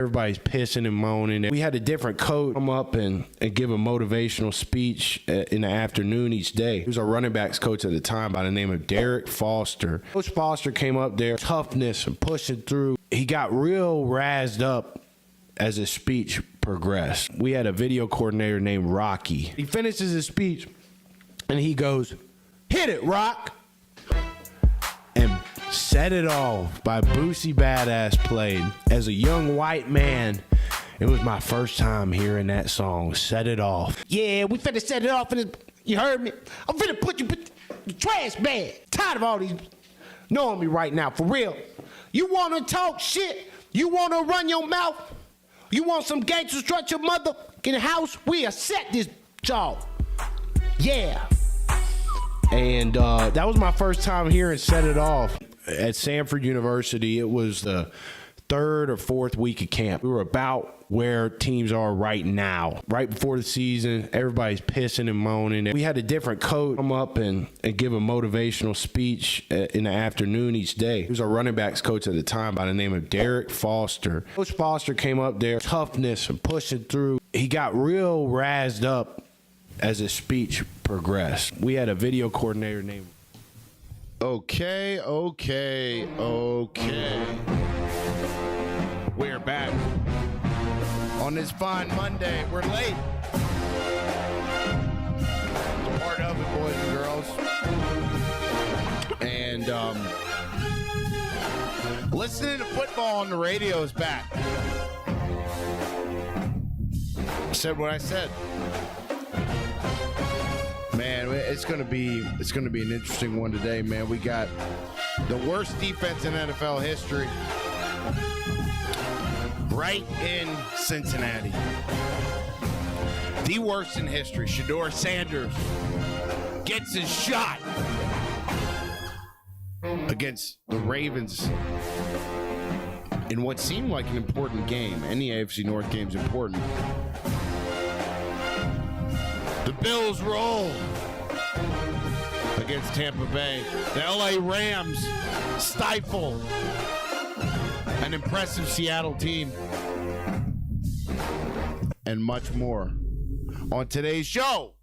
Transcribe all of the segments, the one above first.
Everybody's pissing and moaning. We had a different coach come up and give a motivational speech in the afternoon each day. He was our running backs coach at the time by the name of Derek Foster. Coach Foster came up there, toughness and pushing through. He got real razzed up as his speech progressed. We had a video coordinator named Rocky. He finishes his speech and he goes, "Hit it, Rock!" And Set It Off by Boosie Badass played. As a young white man, it was my first time hearing that song, Set It Off. Yeah, we finna set it off. You heard me? I'm finna put you in the trash bag. Tired of all these knowing me right now, for real. You wanna talk shit? You wanna run your mouth? You want some gangster strut your mother in the house? We'll set this job. Yeah. And that was my first time hearing Set It Off. At Samford University, it was the third or fourth week of camp. We were about where teams are right now. Right before the season, everybody's pissing and moaning. We had a different coach come up and give a motivational speech in the afternoon each day. He was our running backs coach at the time by the name of Derek Foster. Coach Foster came up there, toughness and pushing through. He got real razzed up as his speech progressed. We had a video coordinator named... Okay. We're back on this fine Monday. We're late. It's part of it, boys and girls. And listening to football on the radio is back. I said what I said. Man, it's gonna be an interesting one today, man. We got the worst defense in NFL history right in Cincinnati. The worst in history. Shedeur Sanders gets his shot against the Ravens in what seemed like an important game. Any AFC North game's important. The Bills roll against Tampa Bay. The LA Rams stifle an impressive Seattle team. And much more on today's show.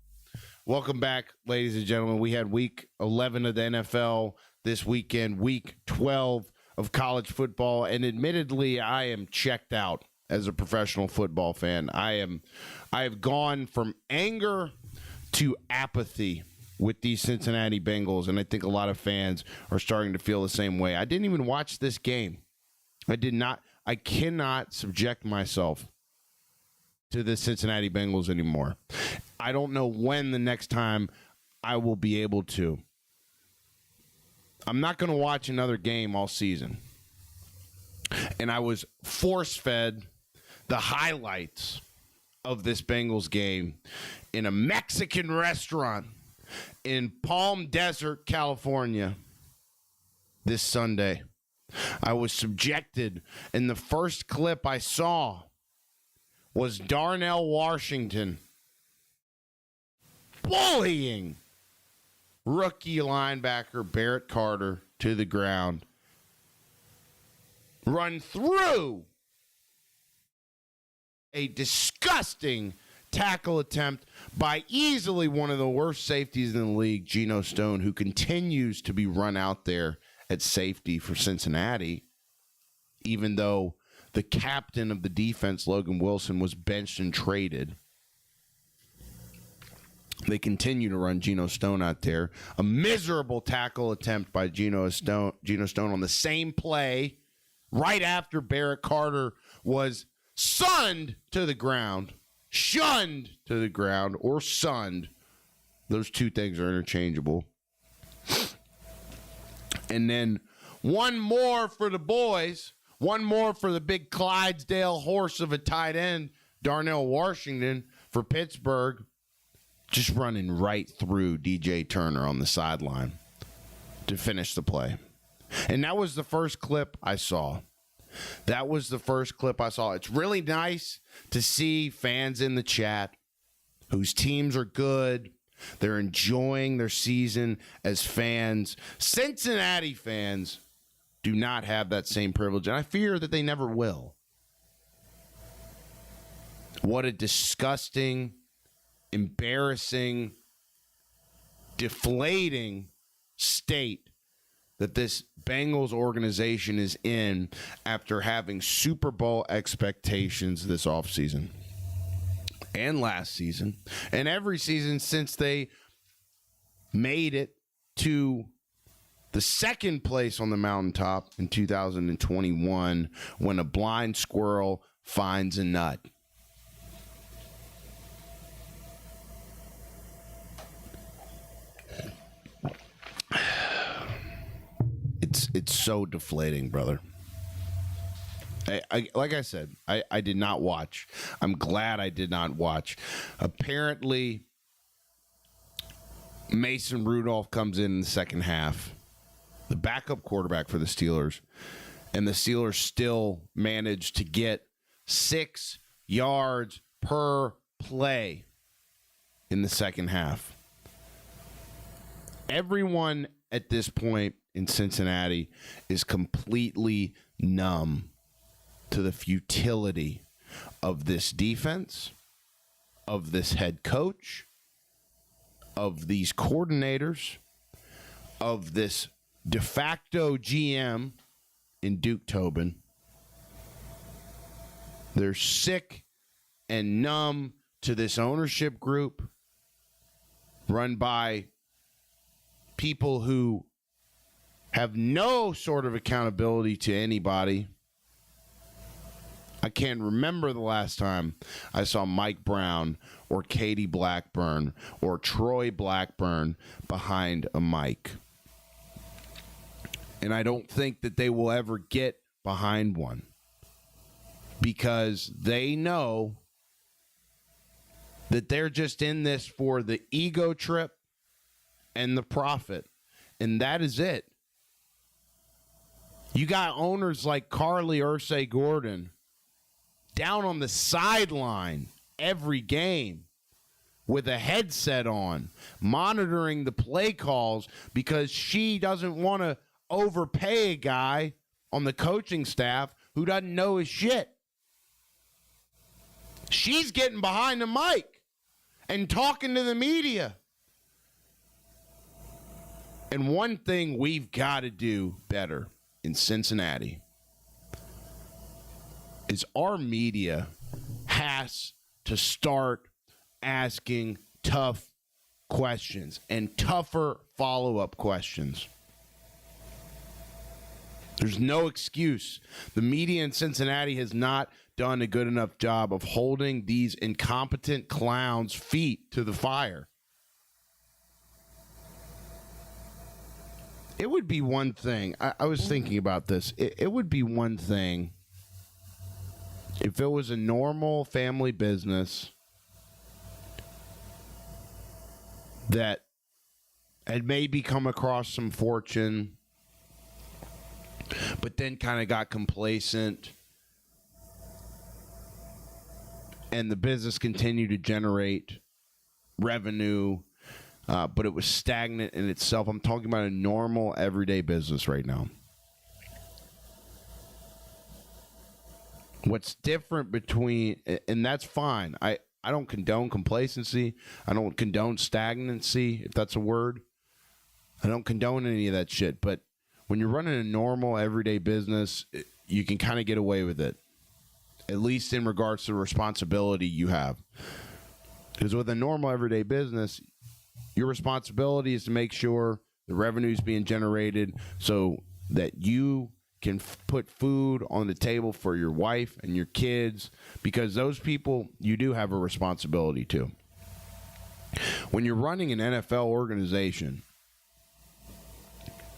Welcome back, ladies and gentlemen. We had week 11 of the NFL this weekend, week 12 of college football, and admittedly, I am checked out as a professional football fan. I have gone from anger to apathy with these Cincinnati Bengals, and I think a lot of fans are starting to feel the same way. I didn't even watch this game. I cannot subject myself to the Cincinnati Bengals anymore. I don't know when the next time I will be able to. I'm not going to watch another game all season. And I was force-fed the highlights of this Bengals game in a Mexican restaurant in Palm Desert, California this Sunday. I was subjected, and the first clip I saw was Darnell Washington bullying rookie linebacker Barrett Carter to the ground. Run through a disgusting tackle attempt by easily one of the worst safeties in the league, Geno Stone, who continues to be run out there at safety for Cincinnati, even though the captain of the defense, Logan Wilson, was benched and traded. They continue to run Geno Stone out there. A miserable tackle attempt by Geno Stone on the same play right after Barrett Carter was shunned to the ground, or sunned. Those two things are interchangeable. And then one more for the boys, one more for the big Clydesdale horse of a tight end, Darnell Washington for Pittsburgh, just running right through DJ Turner on the sideline to finish the play. And that was the first clip I saw. It's really nice to see fans in the chat whose teams are good. They're enjoying their season as fans. Cincinnati fans do not have that same privilege, and I fear that they never will. What a disgusting, embarrassing, deflating state that this Bengals organization is in after having Super Bowl expectations this offseason and last season and every season since they made it to the second place on the mountaintop in 2021 when a blind squirrel finds a nut. It's so deflating, brother. Like I said, I did not watch. I'm glad I did not watch. Apparently, Mason Rudolph comes in the second half, the backup quarterback for the Steelers, and the Steelers still managed to get 6 yards per play in the second half. Everyone at this point in Cincinnati is completely numb to the futility of this defense, of this head coach, of these coordinators, of this de facto GM in Duke Tobin. They're sick and numb to this ownership group run by people who have no sort of accountability to anybody. I can't remember the last time I saw Mike Brown or Katie Blackburn or Troy Blackburn behind a mic. And I don't think that they will ever get behind one because they know that they're just in this for the ego trip and the profit. And that is it. You got owners like Carly Ursay Gordon down on the sideline every game with a headset on, monitoring the play calls because she doesn't want to overpay a guy on the coaching staff who doesn't know his shit. She's getting behind the mic and talking to the media. And one thing we've got to do better in Cincinnati is our media has to start asking tough questions and tougher follow-up questions. There's no excuse. The media in Cincinnati has not done a good enough job of holding these incompetent clowns' feet to the fire. It would be one thing. I was thinking about this. It would be one thing if it was a normal family business that had maybe come across some fortune, but then kind of got complacent, and the business continued to generate revenue, but it was stagnant in itself. I'm talking about a normal, everyday business right now. What's different between, and that's fine. I don't condone complacency. I don't condone stagnancy, if that's a word. I don't condone any of that shit. But when you're running a normal, everyday business, you can kind of get away with it, at least in regards to the responsibility you have. Because with a normal, everyday business, your responsibility is to make sure the revenue is being generated so that you can put food on the table for your wife and your kids, because those people you do have a responsibility to. When you're running an NFL organization,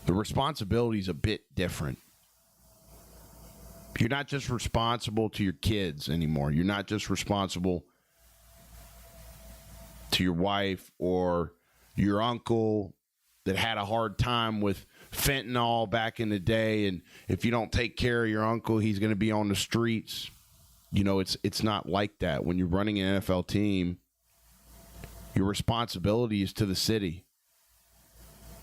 the responsibility is a bit different. You're not just responsible to your kids anymore. You're not just responsible to your wife or your uncle that had a hard time with fentanyl back in the day, and if you don't take care of your uncle, he's going to be on the streets. You know, it's not like that. When you're running an NFL team, your responsibility is to the city.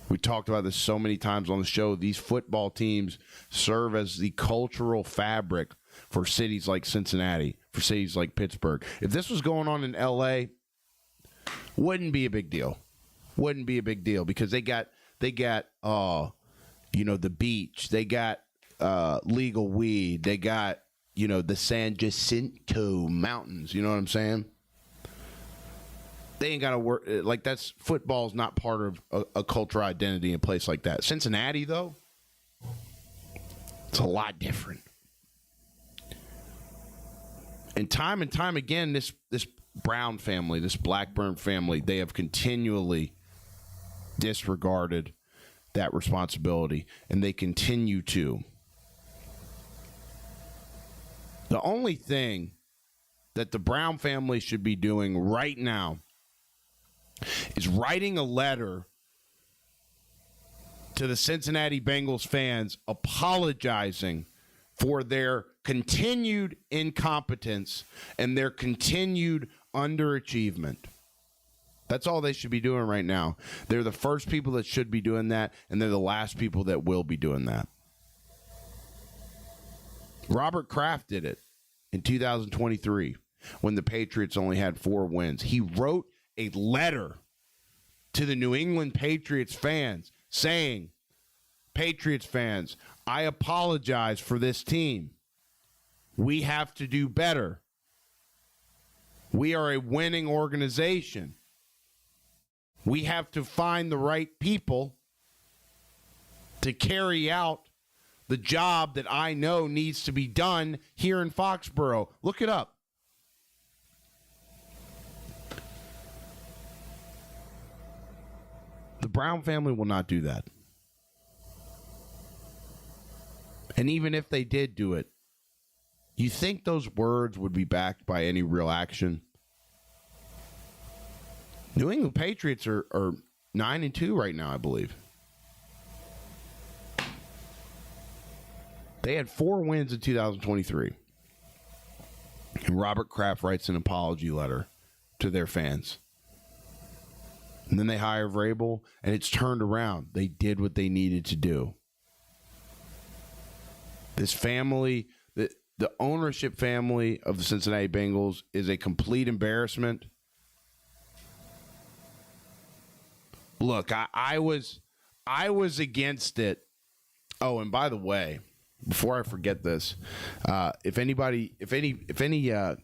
We talked about this so many times on the show. These football teams serve as the cultural fabric for cities like Cincinnati, for cities like Pittsburgh. If this was going on in LA, wouldn't be a big deal. Wouldn't be a big deal because they got the beach. They got legal weed. They got, the San Jacinto Mountains. You know what I'm saying? They ain't got to work. Like, that's football's not part of a cultural identity in a place like that. Cincinnati, though, it's a lot different. And time again, this Brown family, this Blackburn family, they have continually disregarded that responsibility, and they continue to. The only thing that the Brown family should be doing right now is writing a letter to the Cincinnati Bengals fans apologizing for their continued incompetence and their continued underachievement. That's all they should be doing right now. They're the first people that should be doing that, and they're the last people that will be doing that. Robert Kraft did it in 2023 when the Patriots only had 4 wins. He wrote a letter to the New England Patriots fans saying, Patriots fans, I apologize for this team. We have to do better. We are a winning organization. We have to find the right people to carry out the job that I know needs to be done here in Foxborough. Look it up. The Brown family will not do that. And even if they did do it, you think those words would be backed by any real action? New England Patriots are 9-2 right now, I believe. They had 4 wins in 2023. And Robert Kraft writes an apology letter to their fans. And then they hire Vrabel, and it's turned around. They did what they needed to do. This family, the ownership family of the Cincinnati Bengals is a complete embarrassment. Look, I was against it. Oh, and by the way, before I forget this, if any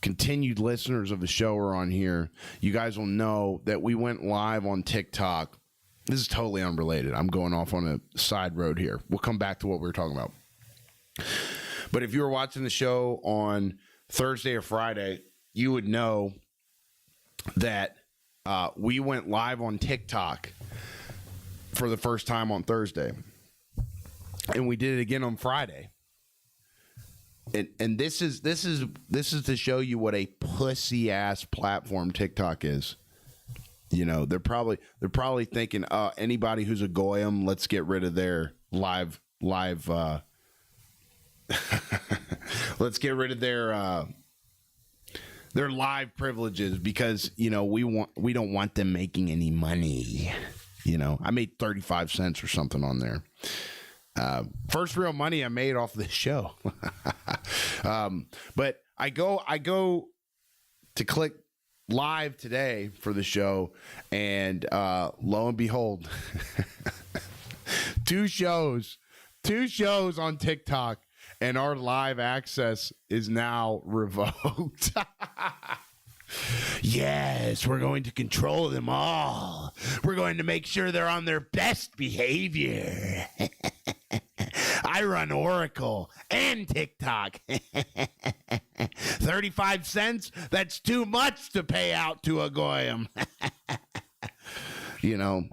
continued listeners of the show are on here, you guys will know that we went live on TikTok. This is totally unrelated. I'm going off on a side road here. We'll come back to what we were talking about. But if you were watching the show on Thursday or Friday, you would know that we went live on TikTok for the first time on Thursday. And we did it again on Friday. And this is to show you what a pussy ass platform TikTok is. You know, they're probably thinking, anybody who's a goyim, let's get rid of their live let's get rid of their live privileges because, we don't want them making any money. I made 35 cents or something on there. First real money I made off this show. But I go to click live today for the show, and lo and behold, two shows on TikTok, and our live access is now revoked. Yes, we're going to control them all. We're going to make sure they're on their best behavior. I run Oracle and TikTok. 35 cents? That's too much to pay out to a goyim.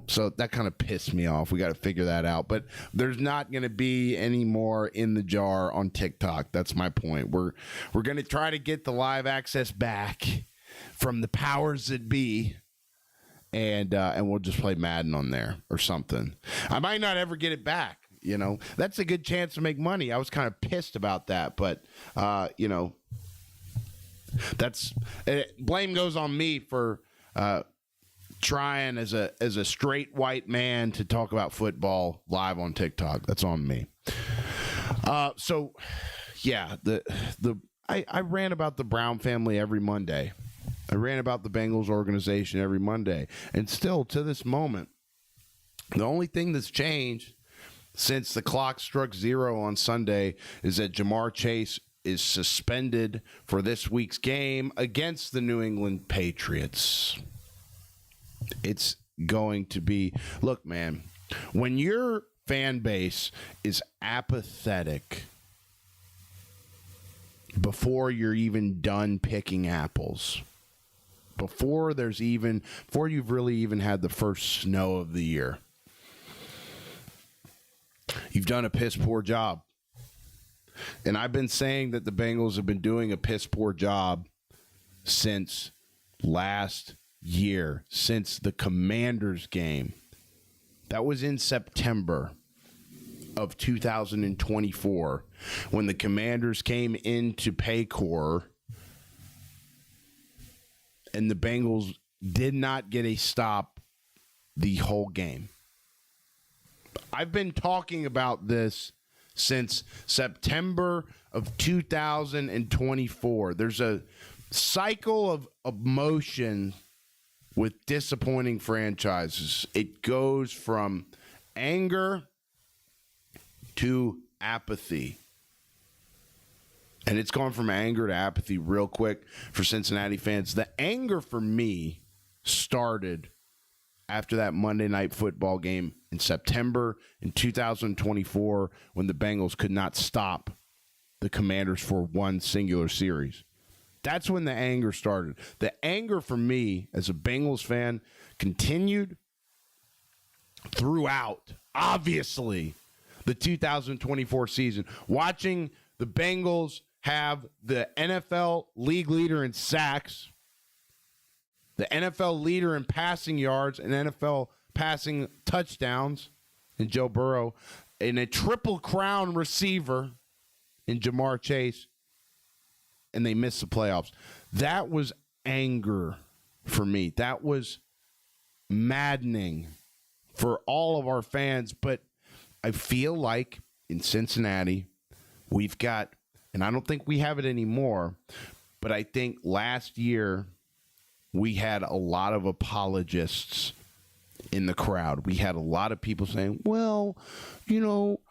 So that kind of pissed me off. We got to figure that out. But there's not going to be any more in the jar on TikTok. That's my point. We're going to try to get the live access back from the powers that be, and we'll just play Madden on there or something. I might not ever get it back. That's a good chance to make money. I was kind of pissed about that, but that's blame goes on me for trying as a straight white man to talk about football live on TikTok. That's on me. So yeah, I ran about the Brown family every Monday. I ran about the Bengals organization every Monday. And still, to this moment, the only thing that's changed since the clock struck 0 on Sunday is that Jamarr Chase is suspended for this week's game against the New England Patriots. It's going to be, look, man, when your fan base is apathetic before you're even done picking apples, before you've really even had the first snow of the year, you've done a piss poor job. And I've been saying that the Bengals have been doing a piss poor job since last year, since the Commanders game. That was in September of 2024 when the Commanders came into Paycor and the Bengals did not get a stop the whole game. I've been talking about this since September of 2024. There's a cycle of emotion with disappointing franchises. It goes from anger to apathy. And it's gone from anger to apathy real quick for Cincinnati fans. The anger for me started after that Monday Night Football game in September in 2024 when the Bengals could not stop the Commanders for one singular series. That's when the anger started. The anger for me as a Bengals fan continued throughout, obviously, the 2024 season. Watching the Bengals have the NFL league leader in sacks, the NFL leader in passing yards, and NFL passing touchdowns in Joe Burrow, and a triple crown receiver in Jamarr Chase, and they missed the playoffs. That was anger for me. That was maddening for all of our fans. But I feel like in Cincinnati, we've got, and I don't think we have it anymore, but I think last year we had a lot of apologists in the crowd. We had a lot of people saying, well, you know,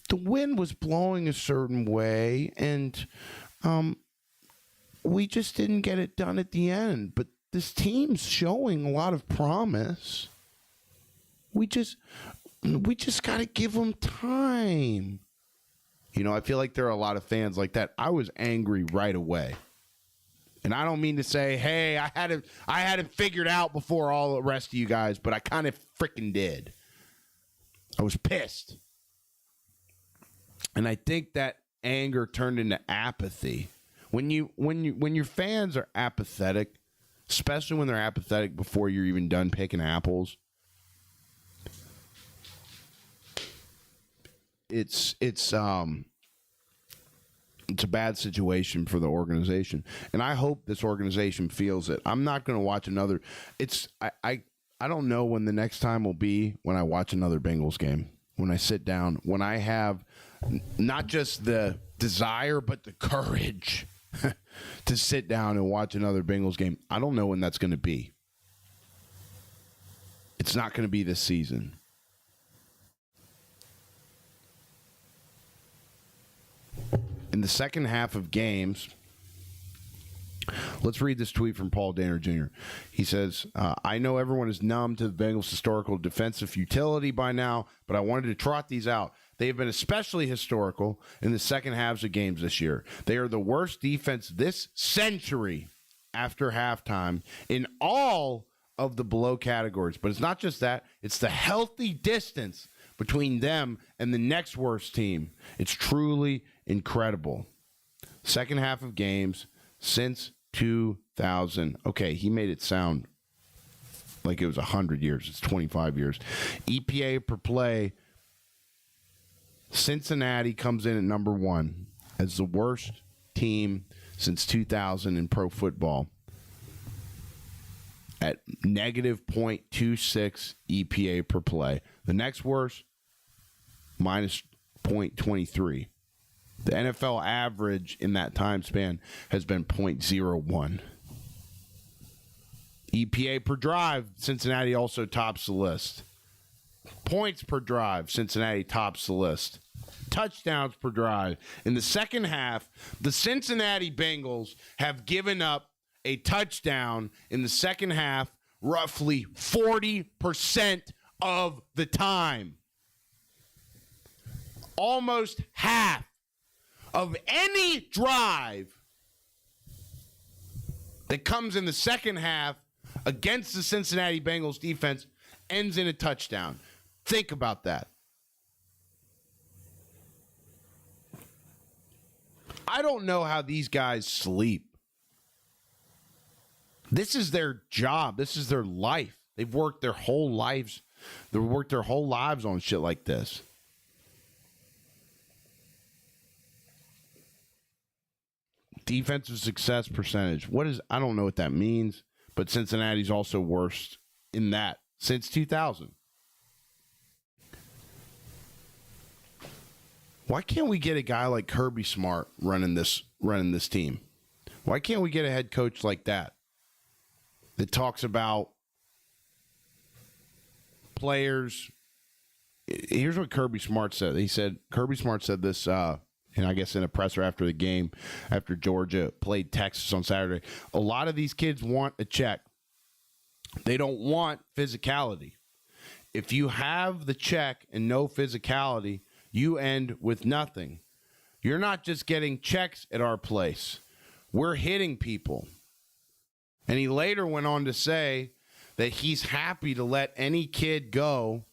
the wind was blowing a certain way, and we just didn't get it done at the end. But this team's showing a lot of promise. We just got to give them time. You know, I feel like there are a lot of fans like that. I was angry right away. And I don't mean to say, hey, I had it figured out before all the rest of you guys, but I kind of freaking did. I was pissed. And I think that anger turned into apathy. When your fans are apathetic, especially when they're apathetic before you're even done picking apples, it's a bad situation for the organization. And I hope this organization feels it. I'm not going to watch another. I don't know when the next time will be when I watch another Bengals game. When I sit down, when I have not just the desire, but the courage to sit down and watch another Bengals game. I don't know when that's going to be. It's not going to be this season. In the second half of games, let's read this tweet from Paul Danner Jr. He says, I know everyone is numb to the Bengals' historical defensive futility by now, but I wanted to trot these out. They have been especially historical in the second halves of games this year. They are the worst defense this century after halftime in all of the below categories. But it's not just that. It's the healthy distance between them and the next worst team. It's truly incredible. Second half of games since 2000. Okay, he made it sound like it was 100 years. It's 25 years. EPA per play, Cincinnati comes in at number 1 as the worst team since 2000 in pro football at negative 0.26 EPA per play. The next worst, minus 0.23. The NFL average in that time span has been .01. EPA per drive, Cincinnati also tops the list. Points per drive, Cincinnati tops the list. Touchdowns per drive. In the second half, the Cincinnati Bengals have given up a touchdown in the second half roughly 40% of the time. Almost half of any drive that comes in the second half against the Cincinnati Bengals defense ends in a touchdown. Think about that. I don't know how these guys sleep. This is their job. This is their life. They've worked their whole lives. They've worked their whole lives on shit like this. Defensive success percentage. I don't know what that means, but Cincinnati's also worst in that since 2000. Why can't we get a guy like Kirby Smart running this team? Why can't we get a head coach like that talks about players? Here's what Kirby Smart said. Kirby Smart said this, and I guess in a presser after the game, after Georgia played Texas on Saturday. A lot of these kids want a check. They don't want physicality. If you have the check and no physicality, you end with nothing. You're not just getting checks at our place. We're hitting people. And he later went on to say that he's happy to let any kid go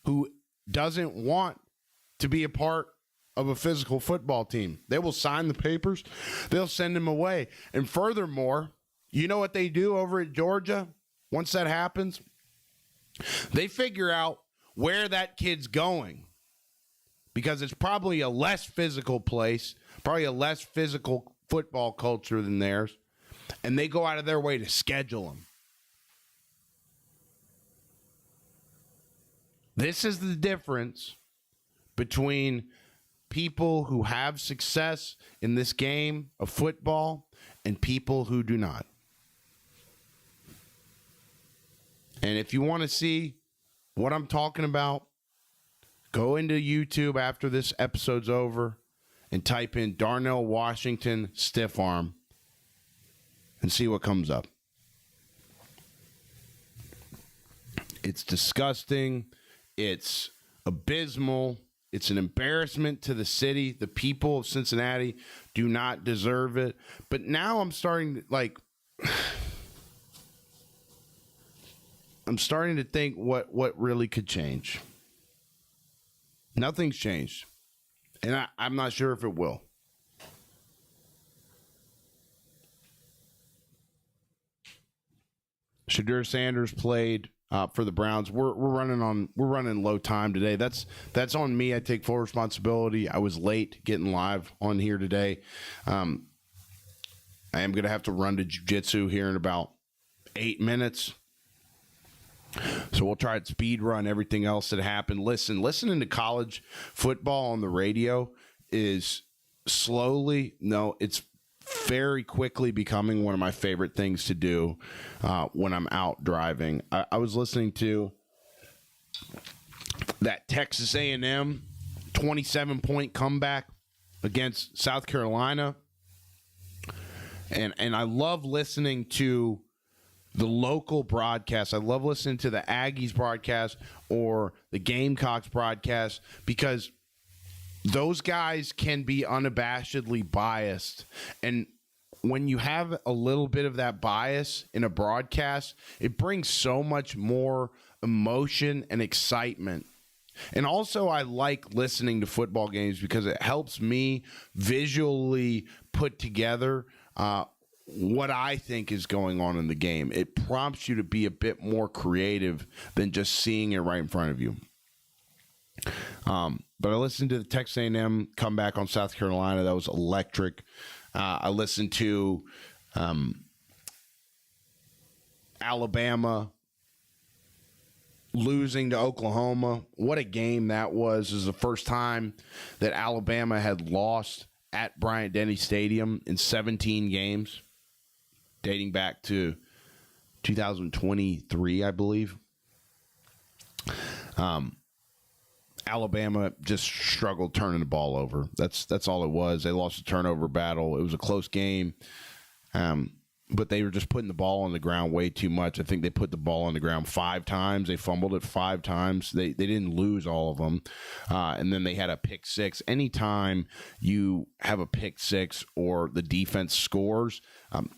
who doesn't want to be a part of a physical football team. They will sign the papers. They'll send him away. And furthermore, you know what they do over at Georgia once that happens? They figure out where that kid's going, because it's probably a less physical place, probably a less physical football culture than theirs, and they go out of their way to schedule him. This is the difference between people who have success in this game of football and people who do not. And if you want to see what I'm talking about, go into YouTube after this episode's over and type in Darnell Washington stiff arm and see what comes up. It's disgusting. It's abysmal. It's an embarrassment to the city. The people of Cincinnati do not deserve it. But now I'm starting to think what really could change. Nothing's changed. And I'm not sure if it will. Shadur Sanders played for the Browns. We're running low time today. That's on me. I take full responsibility. I was late getting live on here today. I am going to have to run to jiu-jitsu here in about 8 minutes. So we'll try to speed run everything else that happened. Listening to college football on the radio is it's very quickly becoming one of my favorite things to do when I'm out driving. I was listening to that Texas A&M 27-point comeback against South Carolina, and I love listening to the local broadcast. I love listening to the Aggies broadcast or the Gamecocks broadcast, because those guys can be unabashedly biased. And when you have a little bit of that bias in a broadcast, it brings so much more emotion and excitement. And also, I like listening to football games because it helps me visually put together what I think is going on in the game. It prompts you to be a bit more creative than just seeing it right in front of you. But I listened to the Texas A&M comeback on South Carolina. That was electric. I listened to Alabama losing to Oklahoma. What a game that was. It was the first time that Alabama had lost at Bryant-Denny Stadium in 17 games, dating back to 2023, I believe. Alabama just struggled turning the ball over. That's all it was. They lost a turnover battle. It was a close game. But they were just putting the ball on the ground way too much. I think they put the ball on the ground 5 times. They fumbled it 5 times. They didn't lose all of them. And then they had a pick six. Anytime you have a pick six or the defense scores,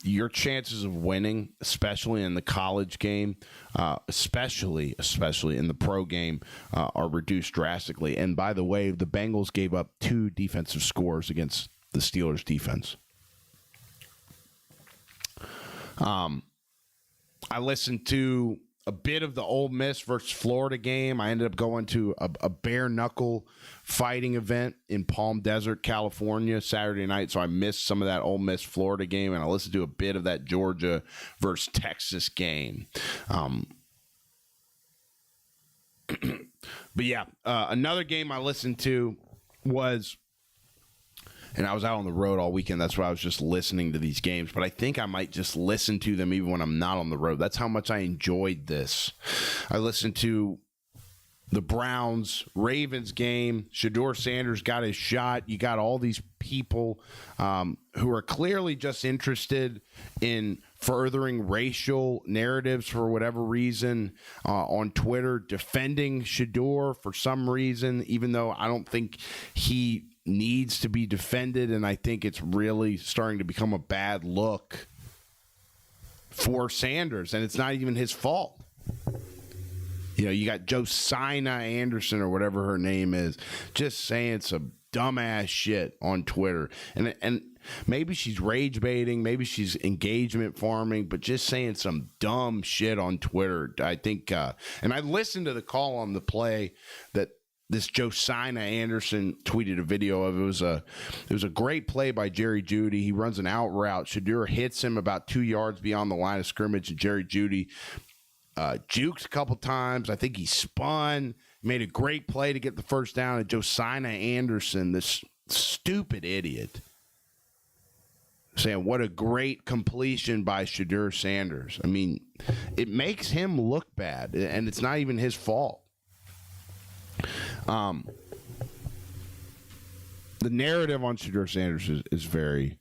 your chances of winning, especially in the college game, especially in the pro game, are reduced drastically. And by the way, the Bengals gave up 2 defensive scores against the Steelers' defense. I listened to a bit of the Ole Miss versus Florida game. I ended up going to a bare knuckle fighting event in Palm Desert, California, Saturday night. So I missed some of that Ole Miss Florida game, and I listened to a bit of that Georgia versus Texas game. But yeah, another game I listened to was, and I was out on the road all weekend. That's why I was just listening to these games. But I think I might just listen to them even when I'm not on the road. That's how much I enjoyed this. I listened to the Browns-Ravens game. Shedeur Sanders got his shot. You got all these people who are clearly just interested in furthering racial narratives for whatever reason on Twitter, defending Shedeur for some reason, even though I don't think he needs to be defended, and I think it's really starting to become a bad look for Sanders, and it's not even his fault. You know, you got Josiah Anderson or whatever her name is, just saying some dumbass shit on Twitter, and maybe she's rage baiting, maybe she's engagement farming, but just saying some dumb shit on Twitter. I think, and I listened to the call on the play that this Josiah Anderson tweeted a video of. It was a great play by Jerry Jeudy. He runs an out route. Shedeur hits him about 2 yards beyond the line of scrimmage, and Jerry Jeudy juked a couple times. I think he spun, made a great play to get the first down. And Josiah Anderson, this stupid idiot, saying what a great completion by Shedeur Sanders. I mean, it makes him look bad, and it's not even his fault. The narrative on Shedeur Sanders is very,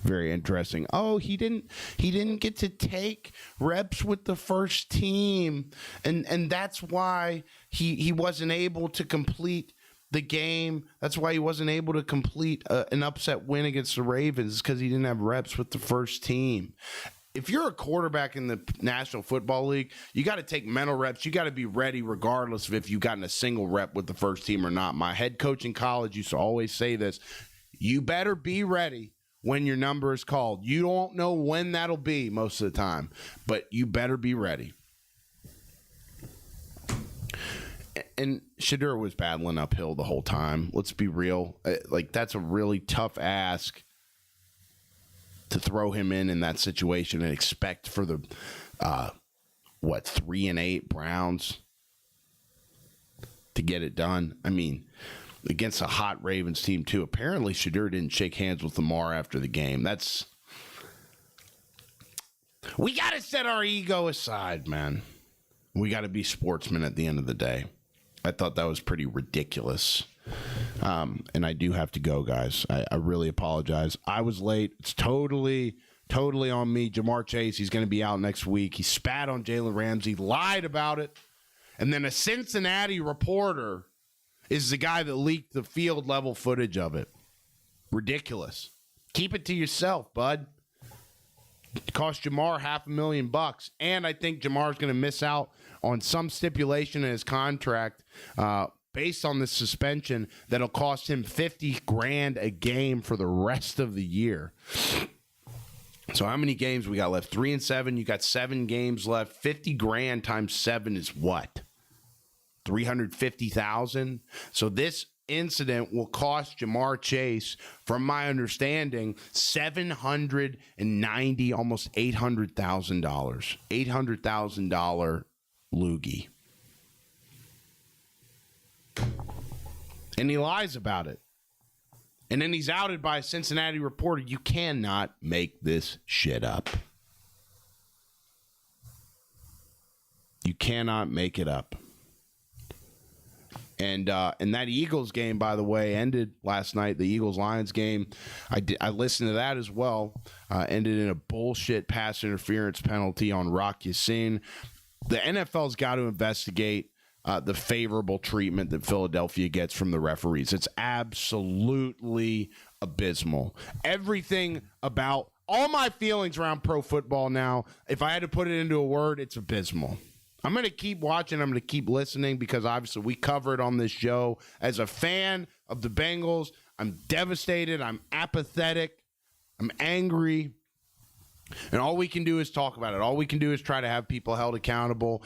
very interesting. Oh, he didn't get to take reps with the first team, and that's why he wasn't able to complete the game. That's why he wasn't able to complete an upset win against the Ravens, because he didn't have reps with the first team. If you're a quarterback in the National Football League, you got to take mental reps. You got to be ready regardless of if you've gotten a single rep with the first team or not. My head coach in college used to always say this: you better be ready when your number is called. You don't know when that'll be most of the time, but you better be ready. And Shedeur was battling uphill the whole time. Let's be real. Like, that's a really tough ask to throw him in that situation and expect for the 3-8 Browns to get it done. I mean, against a hot Ravens team too. Apparently Shedeur didn't shake hands with Lamar after the game. We got to set our ego aside, man. We got to be sportsmen at the end of the day. I thought that was pretty ridiculous. And I do have to go, guys. I really apologize. I was late. It's totally on me. Jamarr Chase, he's going to be out next week. He spat on Jalen Ramsey, lied about it. And then a Cincinnati reporter is the guy that leaked the field level footage of it. Ridiculous. Keep it to yourself, bud. It cost Jamarr $500,000, and I think Jamar's going to miss out on some stipulation in his contract based on this suspension that'll cost him $50,000 a game for the rest of the year. So how many games we got left? 3 and 7. You got 7 games left. $50,000 times 7 is what? $350,000. So this incident will cost Jamarr Chase, from my understanding, $790,000, almost $800,000. $800,000 loogie. And he lies about it. And then he's outed by a Cincinnati reporter. You cannot make this shit up. You cannot make it up. And that Eagles game, by the way, ended last night. The Eagles-Lions game, I listened to that as well. Ended in a bullshit pass interference penalty on Rock Ya-Sin. The NFL's got to investigate the favorable treatment that Philadelphia gets from the referees. It's absolutely abysmal. Everything about all my feelings around pro football now, if I had to put it into a word, it's abysmal. I'm going to keep watching. I'm going to keep listening because obviously we cover it on this show. As a fan of the Bengals, I'm devastated. I'm apathetic. I'm angry. And all we can do is talk about it. All we can do is try to have people held accountable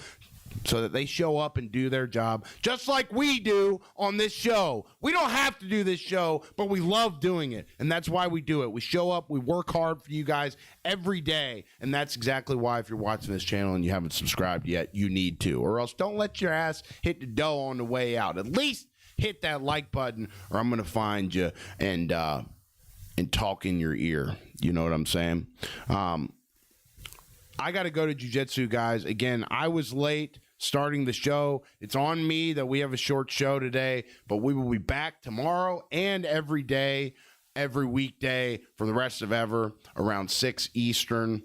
so that they show up and do their job, just like we do on this show. We don't have to do this show, but we love doing it, and that's why we do it. We show up, we work hard for you guys every day, and that's exactly why if you're watching this channel and you haven't subscribed yet, you need to, or else don't let your ass hit the dough on the way out. At least hit that like button, or I'm going to find you and talk in your ear. You know what I'm saying? I got to go to jiu-jitsu, guys. Again, I was late starting the show. It's on me that we have a short show today, but we will be back tomorrow and every day, every weekday for the rest of ever around 6 Eastern.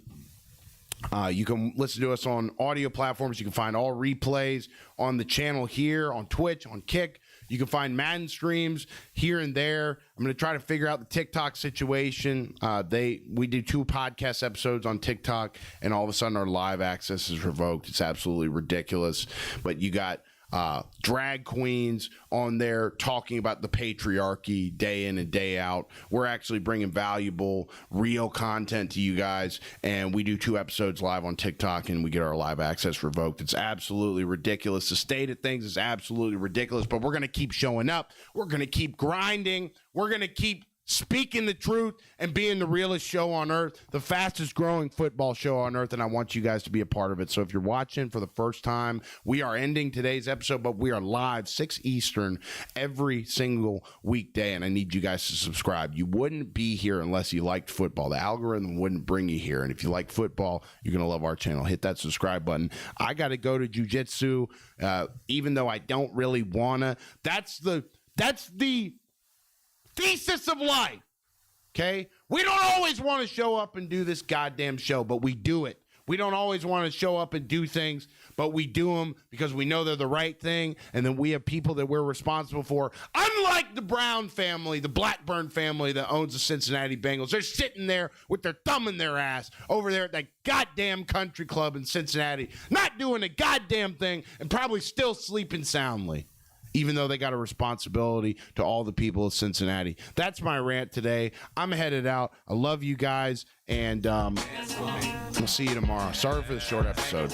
You can listen to us on audio platforms. You can find all replays on the channel here, on Twitch, on Kick. You can find Madden streams here and there. I'm going to try to figure out the TikTok situation. We do 2 podcast episodes on TikTok, and all of a sudden our live access is revoked. It's absolutely ridiculous. But you got drag queens on there talking about the patriarchy day in and day out. We're actually bringing valuable, real content to you guys, and we do 2 episodes live on TikTok, and we get our live access revoked. It's absolutely ridiculous. The state of things is absolutely ridiculous, but we're going to keep showing up. We're going to keep grinding. We're going to keep speaking the truth and being the realest show on earth, the fastest growing football show on earth, and I want you guys to be a part of it. So if you're watching for the first time, we are ending today's episode, but we are live 6 Eastern every single weekday, and I need you guys to subscribe. You wouldn't be here unless you liked football. The algorithm wouldn't bring you here, and if you like football, you're going to love our channel. Hit that subscribe button. I got to go to jiu-jitsu, even though I don't really want to. That's the thesis of life, okay? We don't always want to show up and do this goddamn show, but we do it. We don't always want to show up and do things, but we do them because we know they're the right thing, and then we have people that we're responsible for. Unlike the Brown family, the Blackburn family that owns the Cincinnati Bengals, they're sitting there with their thumb in their ass over there at that goddamn country club in Cincinnati, not doing a goddamn thing and probably still sleeping soundly, even though they got a responsibility to all the people of Cincinnati. That's my rant today. I'm headed out. I love you guys, and we'll see you tomorrow. Sorry for the short episode.